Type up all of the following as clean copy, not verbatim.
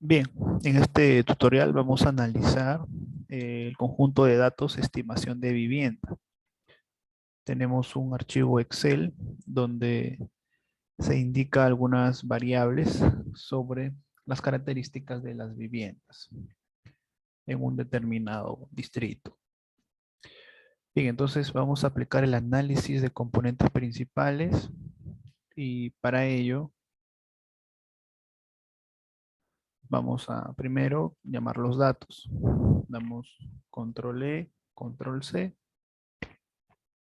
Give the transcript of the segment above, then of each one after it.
Bien, en este tutorial vamos a analizar el conjunto de datos estimación de vivienda. Tenemos un archivo Excel donde se indica algunas variables sobre las características de las viviendas en un determinado distrito. Bien, entonces vamos a aplicar el análisis de componentes principales y para ello vamos a primero llamar los datos. Damos control E, control C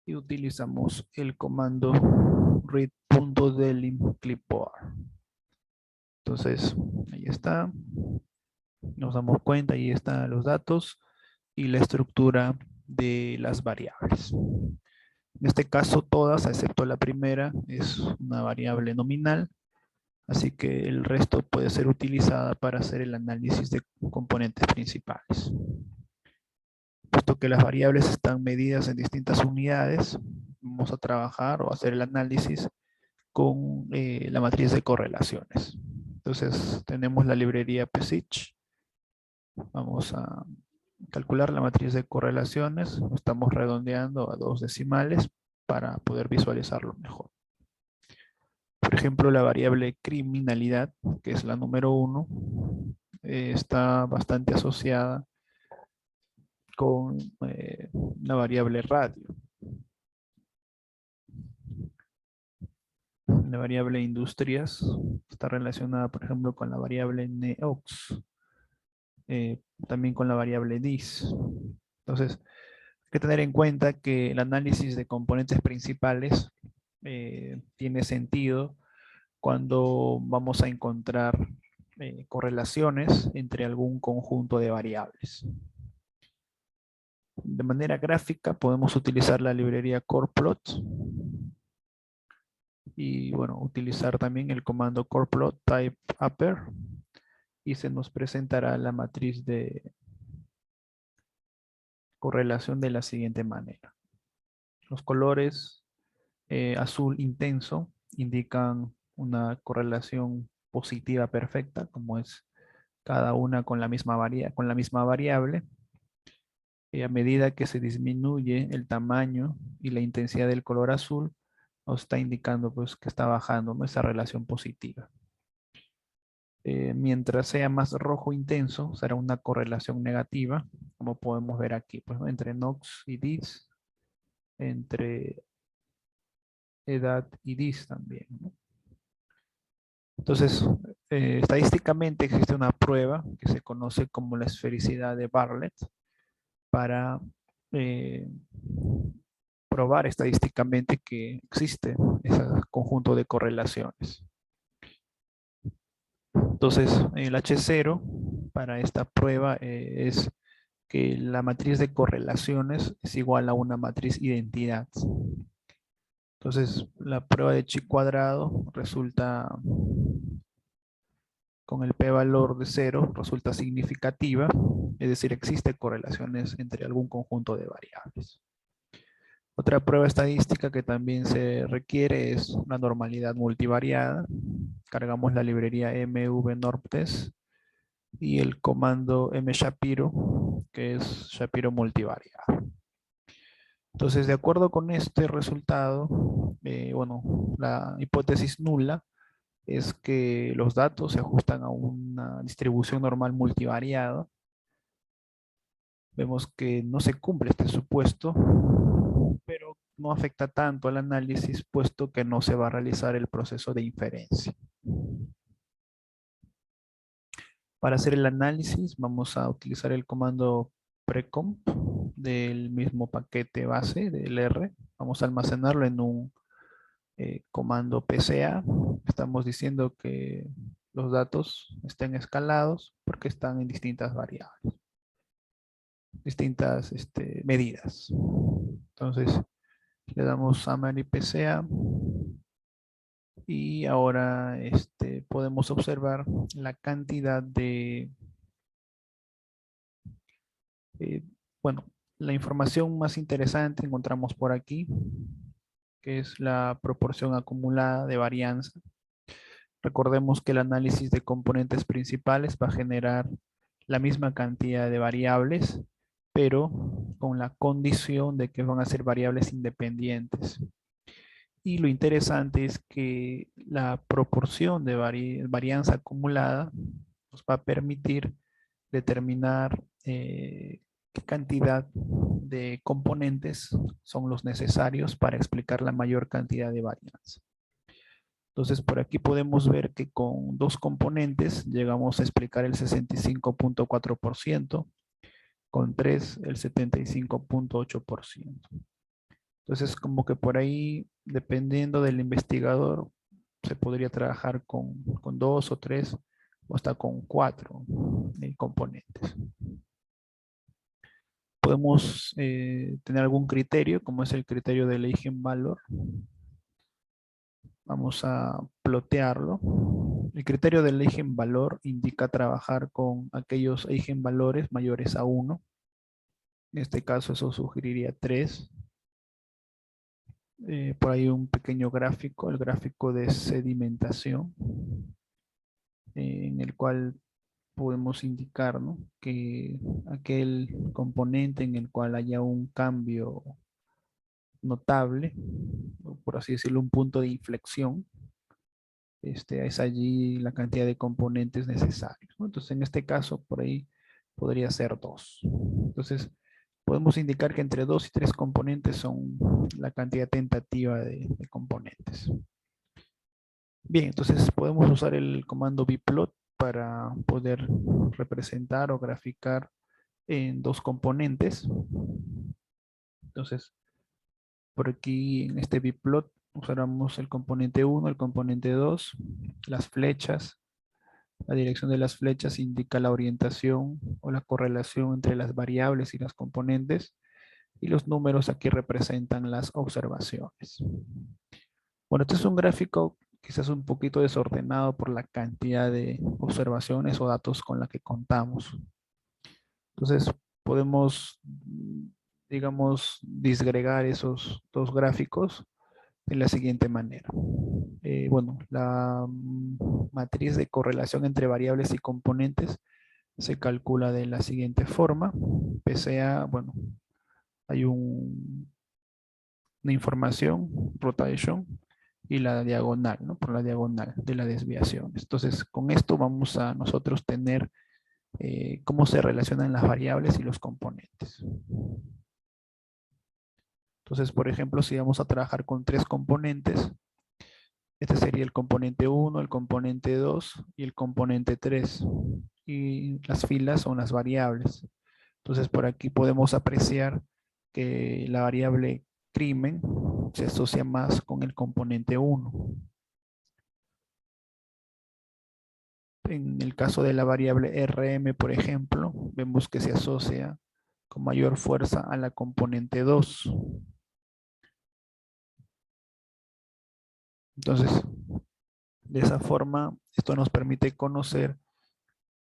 y utilizamos el comando read.delim clipboard. Entonces, ahí está. Nos damos cuenta, ahí están los datos y la estructura de las variables. En este caso, todas, excepto la primera, es una variable nominal, así que el resto puede ser utilizada para hacer el análisis de componentes principales. Puesto que las variables están medidas en distintas unidades, vamos a trabajar o hacer el análisis con la matriz de correlaciones. Entonces tenemos la librería PSICH. Vamos a calcular la matriz de correlaciones. Estamos redondeando a 2 decimales para poder visualizarlo mejor. Por ejemplo, la variable criminalidad, que es la número 1, está bastante asociada con la variable radio. La variable industrias está relacionada, por ejemplo, con la variable neox, también con la variable dis. Entonces, hay que tener en cuenta que el análisis de componentes principales tiene sentido cuando vamos a encontrar correlaciones entre algún conjunto de variables. De manera gráfica podemos utilizar la librería CorePlot y bueno, utilizar también el comando CorePlot type upper y se nos presentará la matriz de correlación de la siguiente manera. Los colores azul intenso indican una correlación positiva perfecta, como es cada una con la misma variable. A medida que se disminuye el tamaño y la intensidad del color azul, nos está indicando pues, que está bajando, ¿no?, esa relación positiva. Mientras sea más rojo intenso, será una correlación negativa, como podemos ver aquí, pues, ¿no?, entre NOx y DIS, entre edad y DIS también, ¿no? Entonces, estadísticamente existe una prueba que se conoce como la esfericidad de Bartlett para probar estadísticamente que existe ese conjunto de correlaciones. Entonces, el H0 para esta prueba es que la matriz de correlaciones es igual a una matriz identidad. Entonces, la prueba de chi cuadrado resulta, con el p-valor de 0, resulta significativa, es decir, existe correlaciones entre algún conjunto de variables. Otra prueba estadística que también se requiere es la normalidad multivariada. Cargamos la librería mvnormtest y el comando mshapiro, que es Shapiro multivariado. Entonces, de acuerdo con este resultado, bueno, la hipótesis nula es que los datos se ajustan a una distribución normal multivariada. Vemos que no se cumple este supuesto, pero no afecta tanto al análisis, puesto que no se va a realizar el proceso de inferencia. Para hacer el análisis vamos a utilizar el comando precomp del mismo paquete base del R. Vamos a almacenarlo en un comando PCA. Estamos diciendo que los datos estén escalados porque están en distintas variables, distintas medidas. Entonces le damos summary PCA y ahora podemos observar la cantidad de bueno, la información más interesante encontramos por aquí, que es la proporción acumulada de varianza. Recordemos que el análisis de componentes principales va a generar la misma cantidad de variables, pero con la condición de que van a ser variables independientes. Y lo interesante es que la proporción de varianza acumulada nos va a permitir determinar qué cantidad de componentes son los necesarios para explicar la mayor cantidad de varianza. Entonces, por aquí podemos ver que con dos componentes llegamos a explicar el 65.4%, con tres el 75.8%. Entonces, como que por ahí, dependiendo del investigador, se podría trabajar con dos o tres o hasta con cuatro componentes. Podemos tener algún criterio, como es el criterio del eigenvalor. Vamos a plotearlo. El criterio del eigenvalor indica trabajar con aquellos eigenvalores mayores a 1. En este caso eso sugeriría 3. Por ahí un pequeño gráfico, el gráfico de sedimentación, en el cual podemos indicar, ¿no?, que aquel componente en el cual haya un cambio notable, o por así decirlo, un punto de inflexión, es allí la cantidad de componentes necesarios, ¿no? Entonces, en este caso, por ahí podría ser 2. Entonces, podemos indicar que entre 2 y 3 componentes son la cantidad tentativa de componentes. Bien, entonces podemos usar el comando bplot para poder representar o graficar en dos componentes. Entonces, por aquí en este bplot usaremos el componente 1, el componente 2, las flechas. La dirección de las flechas indica la orientación o la correlación entre las variables y las componentes, y los números aquí representan las observaciones. Bueno, este es un gráfico quizás un poquito desordenado por la cantidad de observaciones o datos con la que contamos. Entonces, podemos, digamos, disgregar esos dos gráficos de la siguiente manera. Bueno, la matriz de correlación entre variables y componentes se calcula de la siguiente forma. PCA, bueno, hay una información, rotation, y la diagonal, ¿no?, por la diagonal de la desviación. Entonces, con esto vamos a nosotros tener cómo se relacionan las variables y los componentes. Entonces, por ejemplo, si vamos a trabajar con tres componentes, este sería el componente 1, el componente 2 y el componente 3. Y las filas son las variables. Entonces, por aquí podemos apreciar que la variable crimen se asocia más con el componente 1. En el caso de la variable RM, por ejemplo, vemos que se asocia con mayor fuerza a la componente 2. Entonces, de esa forma, esto nos permite conocer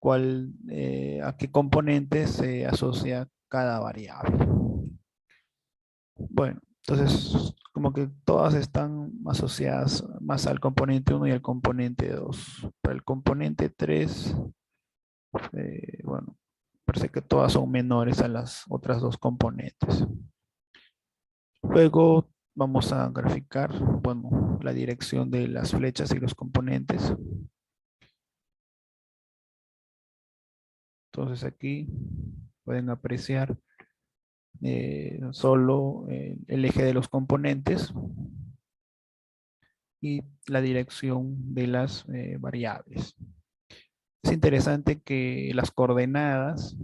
a qué componente se asocia cada variable. Bueno, entonces, como que todas están asociadas más al componente 1 y al componente 2. Para el componente 3, bueno, parece que todas son menores a las otras dos componentes. Luego vamos a graficar, bueno, la dirección de las flechas y los componentes. Entonces aquí pueden apreciar solo el eje de los componentes y la dirección de las variables. Es interesante que las coordenadas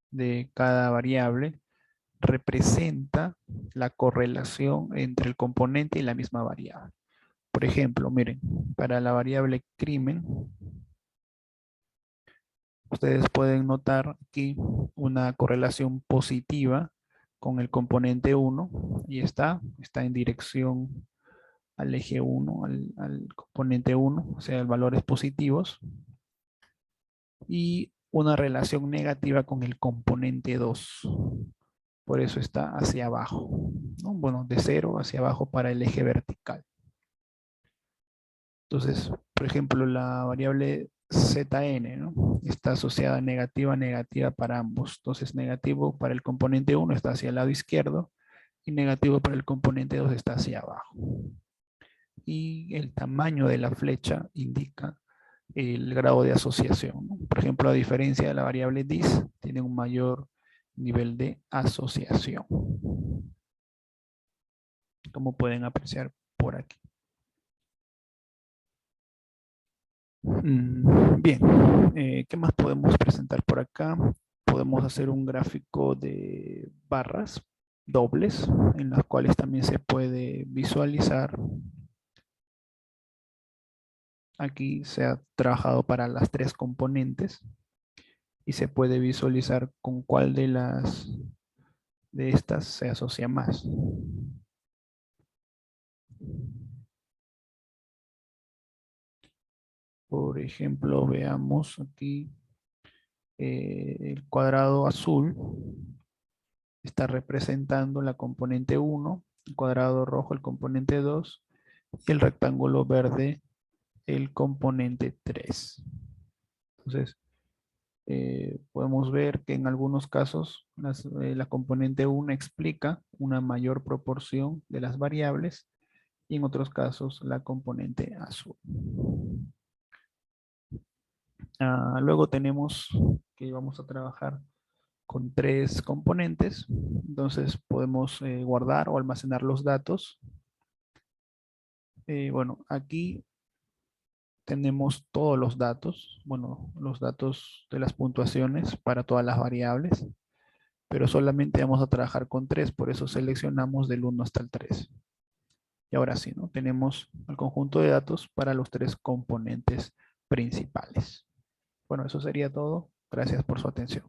de cada variable representa la correlación entre el componente y la misma variable. Por ejemplo, miren, para la variable crimen, ustedes pueden notar aquí una correlación positiva con el componente 1 y está en dirección al eje 1, al componente 1, o sea, valores positivos, y una relación negativa con el componente 2. Por eso está hacia abajo, ¿no? Bueno, de 0 hacia abajo para el eje vertical. Entonces, por ejemplo, la variable zn, ¿no? Está asociada negativa a negativa para ambos. Entonces, negativo para el componente 1 está hacia el lado izquierdo y negativo para el componente 2 está hacia abajo. Y el tamaño de la flecha indica el grado de asociación, ¿no? Por ejemplo, a diferencia de la variable dis, tiene un mayor nivel de asociación, como pueden apreciar por aquí. Bien, ¿qué más podemos presentar por acá? Podemos hacer un gráfico de barras dobles, en las cuales también se puede visualizar. Aquí se ha trabajado para las tres componentes y se puede visualizar con cuál de estas se asocia más. Por ejemplo, veamos aquí el cuadrado azul está representando la componente 1, el cuadrado rojo el componente 2 y el rectángulo verde el componente 3. Entonces, podemos ver que en algunos casos la componente 1 explica una mayor proporción de las variables y en otros casos la componente azul. Luego tenemos que vamos a trabajar con tres componentes, entonces podemos guardar o almacenar los datos. Bueno, aquí tenemos todos los datos, bueno, los datos de las puntuaciones para todas las variables, pero solamente vamos a trabajar con tres, por eso seleccionamos del 1 hasta el 3. Y ahora sí, ¿no? Tenemos el conjunto de datos para los tres componentes principales. Bueno, eso sería todo. Gracias por su atención.